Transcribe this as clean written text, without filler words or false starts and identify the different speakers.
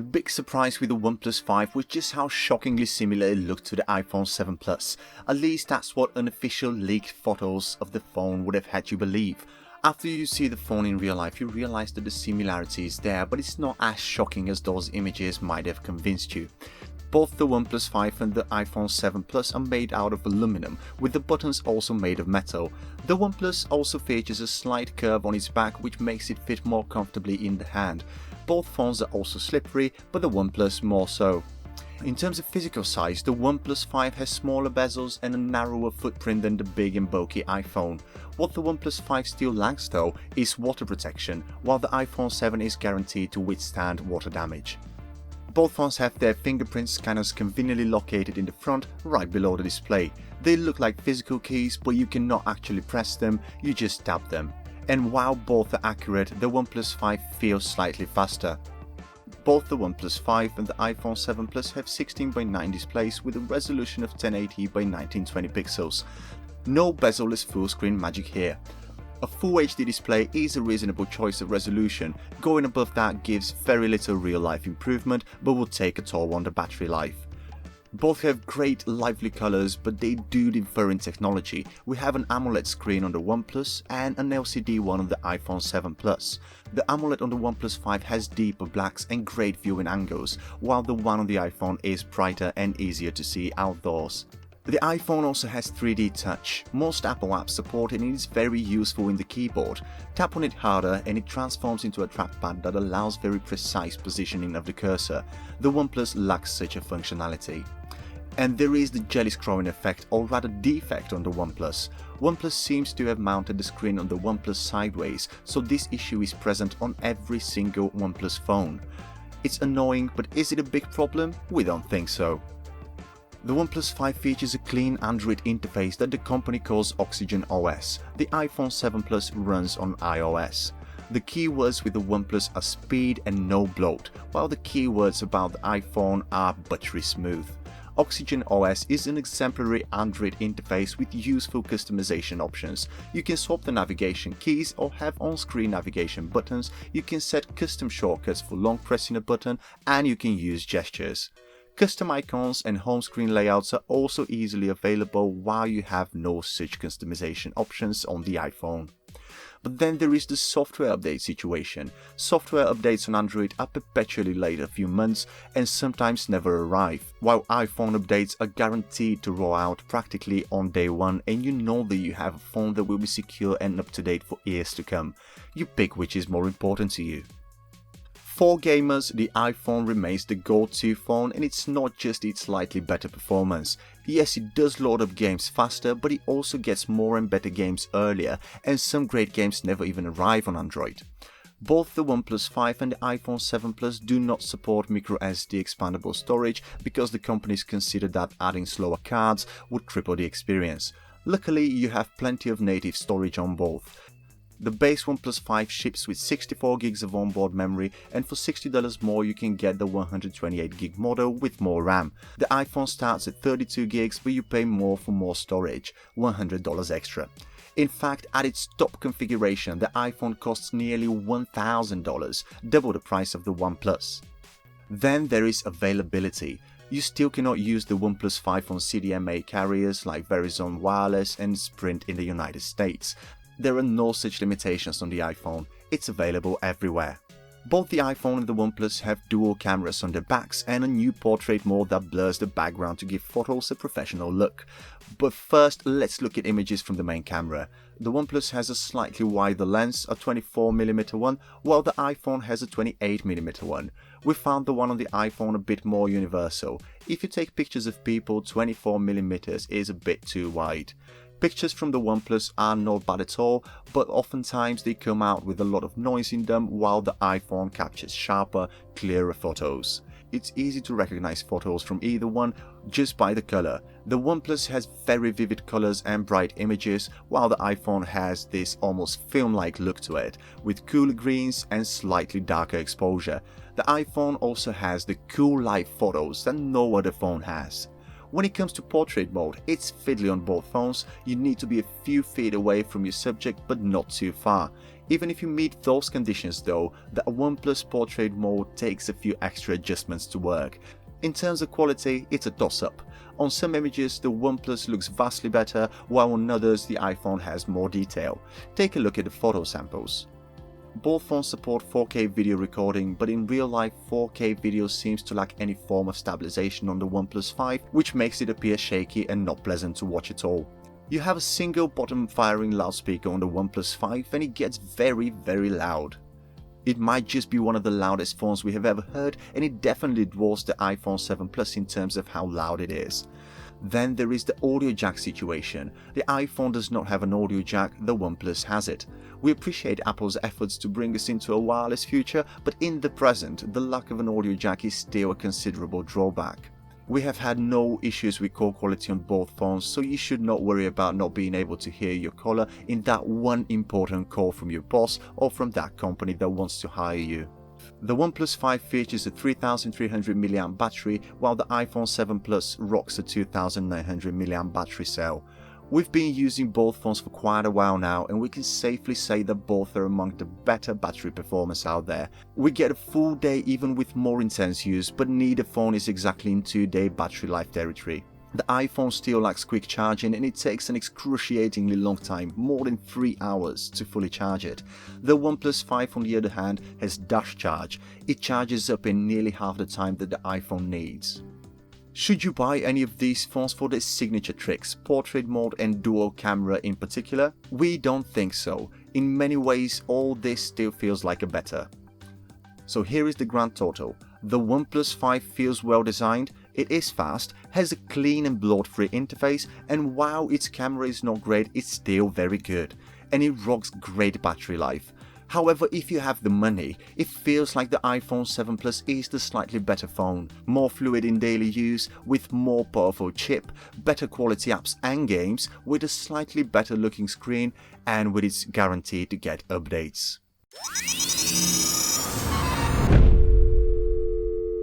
Speaker 1: big surprise with the OnePlus 5 was just how shockingly similar it looked to the iPhone 7 Plus. At least that's what unofficial leaked photos of the phone would have had you believe. After you see the phone in real life, you realize that the similarity is there, but it's not as shocking as those images might have convinced you. Both the OnePlus 5 and the iPhone 7 Plus are made out of aluminum, with the buttons also made of metal. The OnePlus also features a slight curve on its back which makes it fit more comfortably in the hand. Both phones are also slippery, but the OnePlus more so. In terms of physical size, the OnePlus 5 has smaller bezels and a narrower footprint than the big and bulky iPhone. What the OnePlus 5 still lacks though is water protection, while the iPhone 7 is guaranteed to withstand water damage. Both phones have their fingerprint scanners conveniently located in the front, right below the display. They look like physical keys, but you cannot actually press them, you just tap them. And while both are accurate, the OnePlus 5 feels slightly faster. Both the OnePlus 5 and the iPhone 7 Plus have 16:9 displays with a resolution of 1080 by 1920 pixels. No bezel-less full-screen magic here. A Full HD display is a reasonable choice of resolution. Going above that gives very little real-life improvement, but will take a toll on the battery life. Both have great lively colors, but they do differ in technology. We have an AMOLED screen on the OnePlus and an LCD one on the iPhone 7 Plus. The AMOLED on the OnePlus 5 has deeper blacks and great viewing angles, while the one on the iPhone is brighter and easier to see outdoors. The iPhone also has 3D touch. Most Apple apps support it and it's very useful in the keyboard. Tap on it harder and it transforms into a trackpad that allows very precise positioning of the cursor. The OnePlus lacks such a functionality. And there is the jelly scrolling effect, or rather defect, on the OnePlus. OnePlus seems to have mounted the screen on the OnePlus sideways, so this issue is present on every single OnePlus phone. It's annoying, but is it a big problem? We don't think so. The OnePlus 5 features a clean Android interface that the company calls Oxygen OS. The iPhone 7 Plus runs on iOS. The keywords with the OnePlus are speed and no bloat, while the keywords about the iPhone are buttery smooth. Oxygen OS is an exemplary Android interface with useful customization options. You can swap the navigation keys or have on-screen navigation buttons, you can set custom shortcuts for long pressing a button, and you can use gestures. Custom icons and home screen layouts are also easily available, while you have no such customization options on the iPhone. But then there is the software update situation. Software updates on Android are perpetually late a few months and sometimes never arrive, while iPhone updates are guaranteed to roll out practically on day one, and you know that you have a phone that will be secure and up to date for years to come. You pick which is more important to you. For gamers, the iPhone remains the go-to phone, and it's not just its slightly better performance. Yes, it does load up games faster, but it also gets more and better games earlier, and some great games never even arrive on Android. Both the OnePlus 5 and the iPhone 7 Plus do not support microSD expandable storage because the companies consider that adding slower cards would cripple the experience. Luckily, you have plenty of native storage on both. The base OnePlus 5 ships with 64 gigs of onboard memory, and for $60 more you can get the 128 gig model with more RAM. The iPhone starts at 32 gigs, but you pay more for more storage, $100 extra. In fact, at its top configuration, the iPhone costs nearly $1,000, double the price of the OnePlus. Then there is availability. You still cannot use the OnePlus 5 on CDMA carriers like Verizon Wireless and Sprint in the United States. There are no such limitations on the iPhone, it's available everywhere. Both the iPhone and the OnePlus have dual cameras on their backs and a new portrait mode that blurs the background to give photos a professional look. But first, let's look at images from the main camera. The OnePlus has a slightly wider lens, a 24mm one, while the iPhone has a 28mm one. We found the one on the iPhone a bit more universal. If you take pictures of people, 24mm is a bit too wide. Pictures from the OnePlus are not bad at all, but oftentimes they come out with a lot of noise in them, while the iPhone captures sharper, clearer photos. It's easy to recognize photos from either one just by the color. The OnePlus has very vivid colors and bright images, while the iPhone has this almost film-like look to it, with cooler greens and slightly darker exposure. The iPhone also has the cool live photos that no other phone has. When it comes to portrait mode, it's fiddly on both phones. You need to be a few feet away from your subject but not too far. Even if you meet those conditions though, the OnePlus portrait mode takes a few extra adjustments to work. In terms of quality, it's a toss-up. On some images the OnePlus looks vastly better, while on others the iPhone has more detail. Take a look at the photo samples. Both phones support 4K video recording, but in real life 4K video seems to lack any form of stabilization on the OnePlus 5, which makes it appear shaky and not pleasant to watch at all. You have a single bottom firing loudspeaker on the OnePlus 5 and it gets very loud. It might just be one of the loudest phones we have ever heard, and it definitely dwarfs the iPhone 7 Plus in terms of how loud it is. Then there is the audio jack situation. The iPhone does not have an audio jack, the OnePlus has it. We appreciate Apple's efforts to bring us into a wireless future, but in the present, the lack of an audio jack is still a considerable drawback. We have had no issues with call quality on both phones, so you should not worry about not being able to hear your caller in that one important call from your boss or from that company that wants to hire you. The OnePlus 5 features a 3300 mAh battery, while the iPhone 7 Plus rocks a 2900 mAh battery cell. We've been using both phones for quite a while now, and we can safely say that both are among the better battery performance out there. We get a full day even with more intense use, but neither phone is exactly in 2-day battery life territory. The iPhone still lacks quick charging, and it takes an excruciatingly long time, more than 3 hours, to fully charge it. The OnePlus 5 on the other hand has dash charge. It charges up in nearly half the time that the iPhone needs. Should you buy any of these phones for their signature tricks, portrait mode and dual camera in particular? We don't think so. In many ways, all this still feels like a better. So here is the grand total. The OnePlus 5 feels well designed, it is fast, has a clean and bloat-free interface, and while its camera is not great, it's still very good. And it rocks great battery life. However, if you have the money, it feels like the iPhone 7 Plus is the slightly better phone, more fluid in daily use, with more powerful chip, better quality apps and games, with a slightly better looking screen, and with its guarantee to get updates.